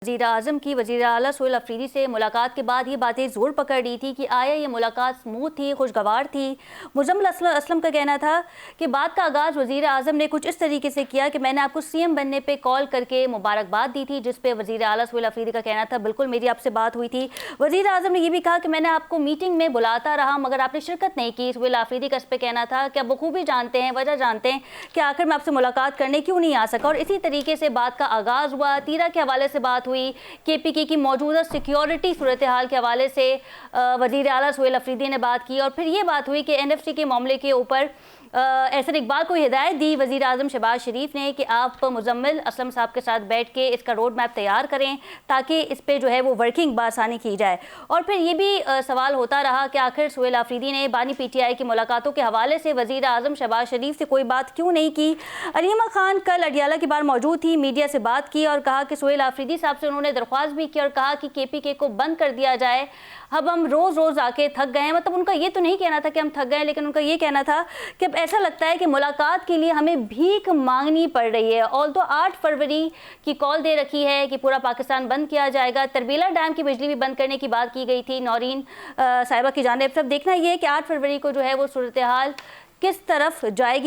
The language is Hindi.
वज़ीर आज़म की वज़ीर आला सोहेल अफरीदी से मुलाकात के बाद ये बातें ज़ोर पकड़ रही थी कि आया ये मुलाकात स्मूथ थी, खुशगवार थी। मुज़म्मिल असलम का कहना था कि बात का आगाज़ वज़ीर आज़म ने कुछ इस तरीके से किया कि मैंने आपको सीएम बनने पे कॉल करके मुबारकबाद दी थी, जिस पे वज़ीर आला सोहेल अफरीदी का कहना था बिल्कुल मेरी आपसे बात हुई थी। वज़ीर आज़म ने ये भी कहा कि मैंने आपको मीटिंग में बुलाता रहा मगर आपने शिरकत नहीं की। सोहेल अफरीदी का इस पर कहना था कि अब बखूबी जानते हैं, वजह जानते हैं कि आखिर मैं आपसे मुलाकात करने क्यों नहीं आ सका। और इसी तरीके से बात का आगाज़ हुआ, तीरा के हवाले से बात हुई, KPK की मौजूदा सिक्योरिटी सूरत हाल के हवाले से वज़ीर आला सोहेल अफरीदी ने बात की। और फिर ये बात हुई कि NFC के मामले के ऊपर एहसन इकबाल को हिदायत दी वज़ीर आज़म शहबाज शरीफ ने कि आप मुज़म्मिल असलम साहब के साथ बैठ के इसका रोड मैप तैयार करें ताकि इस पे जो है वो वर्किंग बासानी की जाए। और फिर ये भी सवाल होता रहा कि आखिर सोहेल अफरीदी ने बानी PTI की मुलाकातों के हवाले से वज़ीर आज़म शहबाज शरीफ से कोई बात क्यों नहीं की। अलीमा खान कल अडियाला की बार मौजूद थी, मीडिया से बात की और कहा कि सोहेल अफरीदी साहब से उन्होंने दरख्वास्त भी की और कहा कि KPK को बंद कर दिया जाए, अब हम रोज़ रोज़ आके थक गए हैं। मतलब उनका ये तो नहीं कहना था कि हम थक गए, लेकिन उनका ये कहना था कि अब ऐसा लगता है कि मुलाकात के लिए हमें भीख मांगनी पड़ रही है। ऑल तो 8 फरवरी की कॉल दे रखी है कि पूरा पाकिस्तान बंद किया जाएगा। तरबीला डैम की बिजली भी बंद करने की बात की गई थी नौरीन साहिबा की जानिब से। अब देखना ये है कि 8 फरवरी को जो है वो सूरत हाल किस तरफ जाएगी।